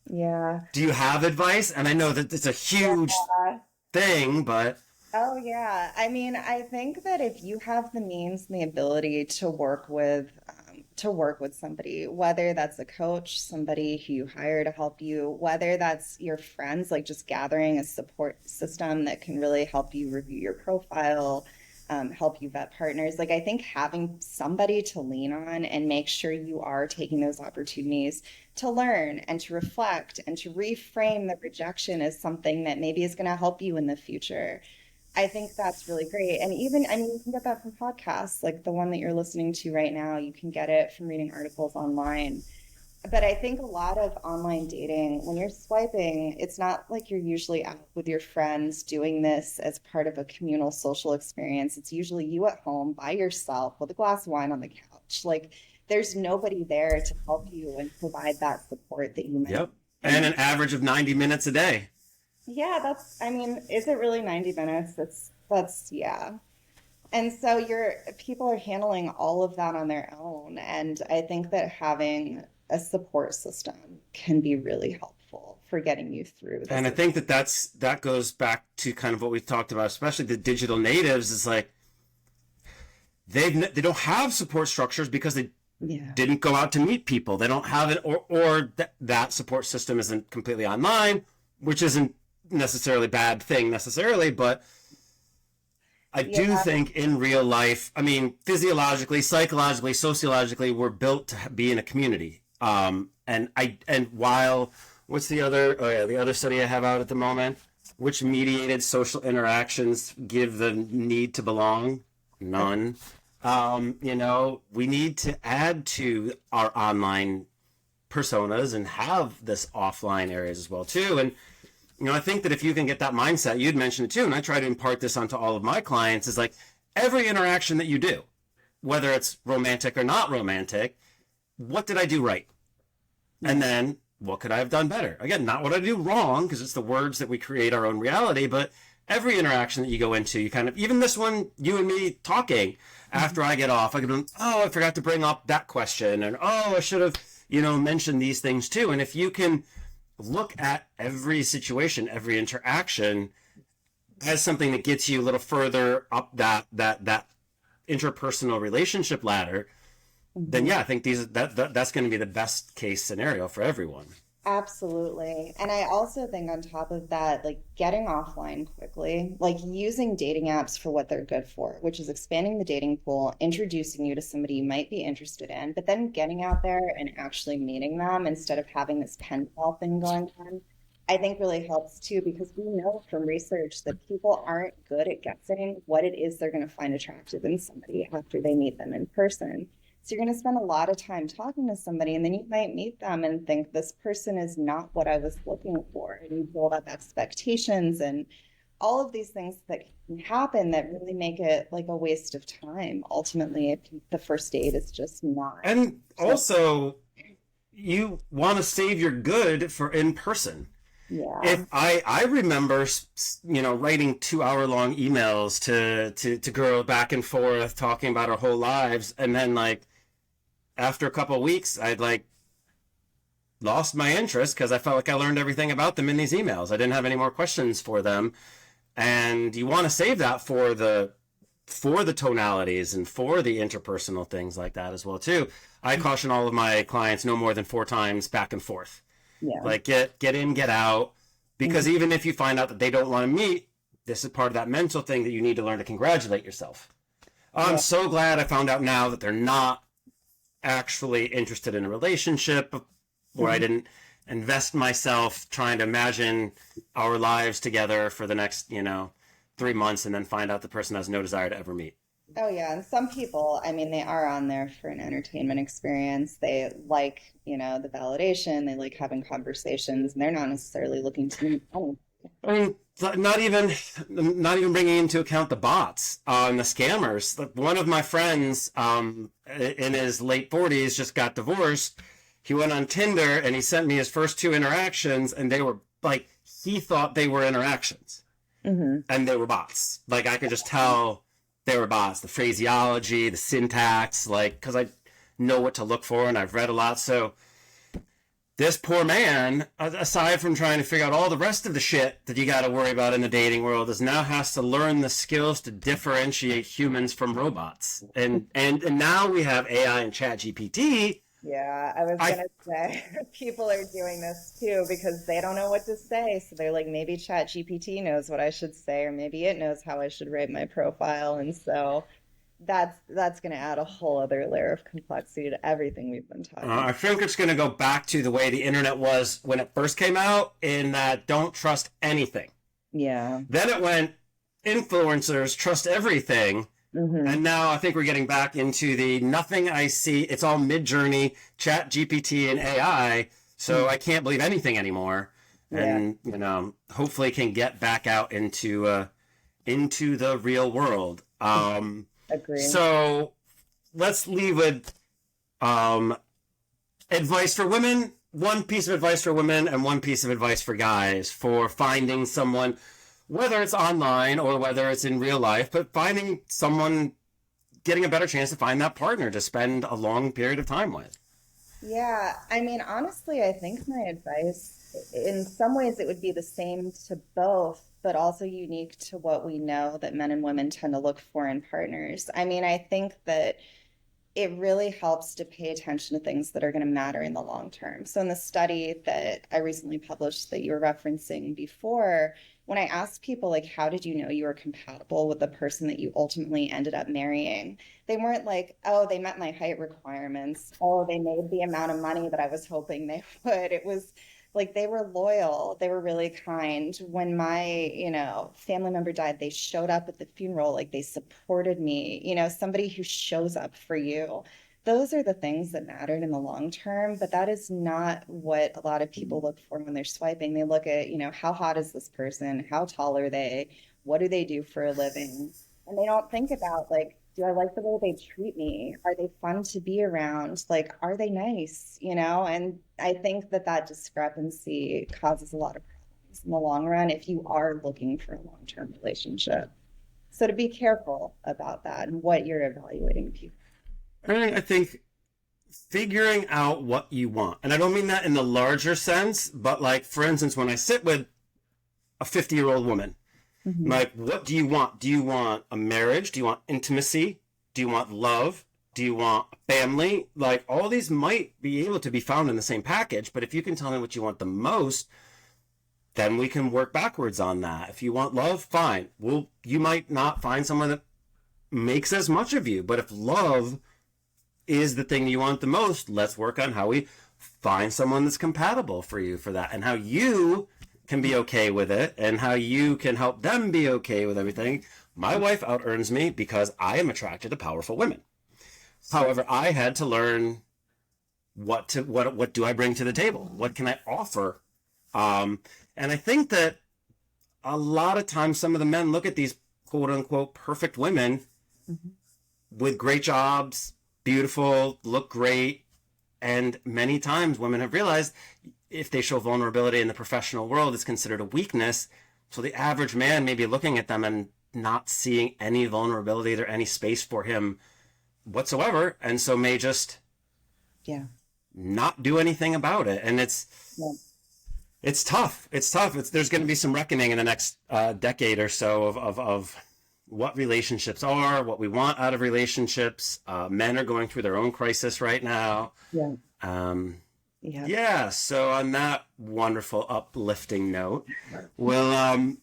Yeah. Do you have advice? And I know that it's a huge Yeah. thing, but Oh, yeah. I think that if you have the means and the ability to work with somebody, whether that's a coach, somebody who you hire to help you, whether that's your friends, like just gathering a support system that can really help you review your profile, help you vet partners. Like I think having somebody to lean on and make sure you are taking those opportunities to learn and to reflect and to reframe the rejection as something that maybe is going to help you in the future. I think that's really great. And even, you can get that from podcasts like the one that you're listening to right now. You can get it from reading articles online. But I think a lot of online dating, when you're swiping, it's not like you're usually out with your friends doing this as part of a communal social experience. It's usually you at home by yourself with a glass of wine on the couch. Like there's nobody there to help you and provide that support that you might. yep. And an average of 90 minutes a day. Yeah, is it really 90 minutes? Yeah. And so people are handling all of that on their own. And I think that having a support system can be really helpful for getting you through And I this. think that goes back to kind of what we've talked about, especially the digital natives. Is like they don't have support structures because they Yeah. didn't go out to meet people. They don't have it, or that support system isn't completely online, which isn't necessarily a bad thing necessarily, but I do Yeah. think in real life, physiologically, psychologically, sociologically, we're built to be in a community. And while what's the other? Oh yeah, the other study I have out at the moment, which mediated social interactions give the need to belong? None. We need to add to our online personas and have this offline areas as well too. And I think that if you can get that mindset, you'd mentioned it too, and I try to impart this onto all of my clients, is like every interaction that you do, whether it's romantic or not romantic, what did I do right? And then what could I have done better? Again, not what I do wrong, because it's the words that we create our own reality, but every interaction that you go into, you kind of, even this one, you and me talking, after I get off, I go, oh, I forgot to bring up that question, and oh, I should have, mentioned these things too. And if you can look at every situation, every interaction as something that gets you a little further up that interpersonal relationship ladder, then yeah, I think that's going to be the best case scenario for everyone. Absolutely. And I also think on top of that, like getting offline quickly, like using dating apps for what they're good for, which is expanding the dating pool, introducing you to somebody you might be interested in, but then getting out there and actually meeting them instead of having this pen pal thing going on, I think really helps too, because we know from research that people aren't good at guessing what it is they're going to find attractive in somebody after they meet them in person. So you're going to spend a lot of time talking to somebody, and then you might meet them and think this person is not what I was looking for. And you build up expectations and all of these things that can happen that really make it like a waste of time ultimately if the first date is just not. And also, you want to save your good for in person. Yeah. If I remember, writing 2 hour long emails to girl back and forth talking about our whole lives, and then like after a couple of weeks, I'd like lost my interest because I felt like I learned everything about them in these emails. I didn't have any more questions for them, and you want to save that for the tonalities and for the interpersonal things like that as well too. I caution all of my clients no more than 4 times back and forth. Yeah. Like get in, get out, because even if you find out that they don't want to meet, this is part of that mental thing that you need to learn to congratulate yourself. I'm so glad I found out now that they're not actually interested in a relationship, or I didn't invest myself trying to imagine our lives together for the next, 3 months, and then find out the person has no desire to ever meet. Oh yeah, and some people, I mean, they are on there for an entertainment experience. They like, the validation, they like having conversations, and they're not necessarily looking to meet anyone. I mean, not even bringing into account the bots and the scammers. Like one of my friends, in his late 40s, just got divorced. He went on Tinder and he sent me his first 2 interactions, and they were like, he thought they were interactions, and they were bots. Like I could just tell they were bots. The phraseology, the syntax, like, because I know what to look for and I've read a lot. So this poor man, aside from trying to figure out all the rest of the shit that you got to worry about in the dating world, is now has to learn the skills to differentiate humans from robots. And now we have AI and ChatGPT. Yeah, I was gonna say people are doing this too because they don't know what to say. So they're like, maybe ChatGPT knows what I should say, or maybe it knows how I should write my profile. And so that's gonna add a whole other layer of complexity to everything we've been talking about. I think it's going to go back to the way the internet was when it first came out, in that don't trust anything. Yeah. Then it went influencers trust everything. And now I think we're getting back into the nothing I see. It's all Mid-Journey, Chat GPT, and AI. So I can't believe anything anymore. And, hopefully can get back out into the real world. Agree. So let's leave with advice for women. One piece of advice for women and one piece of advice for guys for finding someone, whether it's online or whether it's in real life, but finding someone, getting a better chance to find that partner to spend a long period of time with. Yeah, I mean, honestly, I think my advice, in some ways, it would be the same to both, but also unique to what we know that men and women tend to look for in partners. I mean, I think that it really helps to pay attention to things that are going to matter in the long term. So in the study that I recently published that you were referencing before, when I asked people, like, how did you know you were compatible with the person that you ultimately ended up marrying? They weren't like, oh, they met my height requirements. Oh, they made the amount of money that I was hoping they would. It was like they were loyal. They were really kind. When my, family member died, they showed up at the funeral. Like they supported me, somebody who shows up for you. Those are the things that mattered in the long term, but that is not what a lot of people look for when they're swiping. They look at, how hot is this person? How tall are they? What do they do for a living? And they don't think about like Do I like the way they treat me? Are they fun to be around? Like, are they nice? And I think that that discrepancy causes a lot of problems in the long run if you are looking for a long-term relationship. So to be careful about that and what you're evaluating people. I think figuring out what you want, and I don't mean that in the larger sense, but like, for instance, when I sit with a 50-year-old woman, like, what do you want? Do you want a marriage? Do you want intimacy? Do you want love? Do you want family? Like, all these might be able to be found in the same package, but if you can tell me what you want the most, then we can work backwards on that. If you want love, fine. Well, you might not find someone that makes as much of you, but if love is the thing you want the most, let's work on how we find someone that's compatible for you for that, and how you can be okay with it, and how you can help them be okay with everything. My wife out earns me because I am attracted to powerful women. However, I had to learn what do I bring to the table? What can I offer? And I think that a lot of times some of the men look at these quote unquote perfect women with great jobs, beautiful, look great. And many times women have realized if they show vulnerability in the professional world, it's considered a weakness. So the average man may be looking at them and not seeing any vulnerability or any space for him whatsoever. And so may just not do anything about it. And it's tough. It's tough. There's going to be some reckoning in the next decade or so of what relationships are, what we want out of relationships. Men are going through their own crisis right now. So on that wonderful uplifting note, the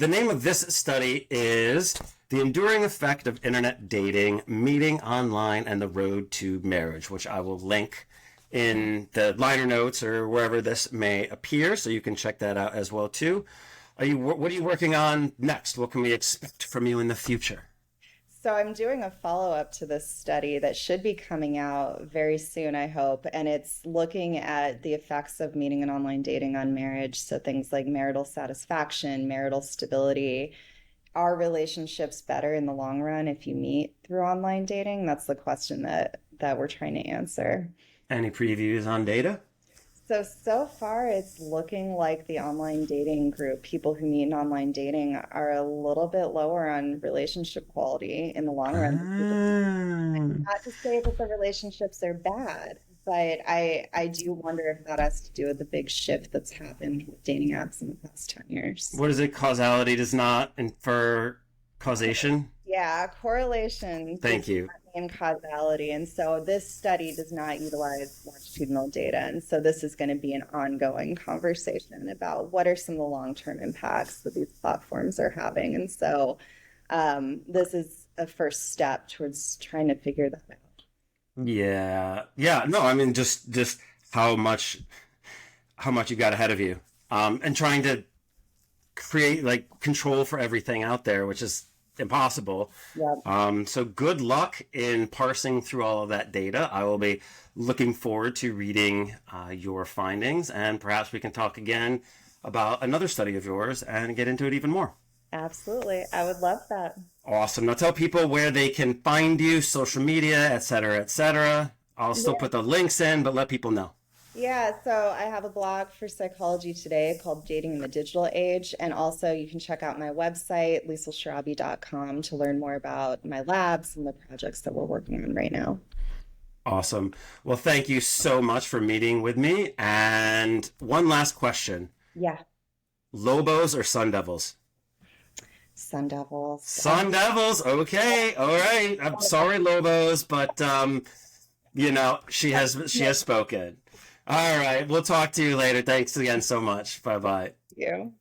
name of this study is The Enduring Effect of Internet Dating, Meeting Online and the Road to Marriage, which I will link in the liner notes or wherever this may appear, so you can check that out as well too. What are you working on next? What can we expect from you in the future? So I'm doing a follow-up to this study that should be coming out very soon, I hope, and it's looking at the effects of meeting and online dating on marriage. So things like marital satisfaction, marital stability. Are relationships better in the long run if you meet through online dating? That's the question that we're trying to answer. Any previews on data? So far it's looking like the online dating group, people who meet in online dating, are a little bit lower on relationship quality in the long run. Not to say that the relationships are bad, but I do wonder if that has to do with the big shift that's happened with dating apps in the past 10 years. What is it? Causality does not infer causation? Yeah, correlation. Thank you. And causality. And so this study does not utilize longitudinal data. And so this is going to be an ongoing conversation about what are some of the long-term impacts that these platforms are having. And so this is a first step towards trying to figure that out. Yeah. No, I mean, just how much you got ahead of you, and trying to create like control for everything out there, which is impossible. So good luck in parsing through all of that data. I will be looking forward to reading your findings, and perhaps we can talk again about another study of yours and get into it even more. Absolutely. I would love that. Awesome. Now tell people where they can find you, social media, et cetera, et cetera. I'll still put the links in, but let people know. Yeah, so I have a blog for Psychology Today called Dating in the Digital Age. And also you can check out my website, lieselsharabi.com, to learn more about my labs and the projects that we're working on right now. Awesome. Well, thank you so much for meeting with me. And one last question. Yeah. Lobos or Sun Devils? Sun Devils. Sun Devils. Okay. All right. I'm sorry, Lobos, but she has spoken. All right. We'll talk to you later. Thanks again so much. Bye-bye. Thank you.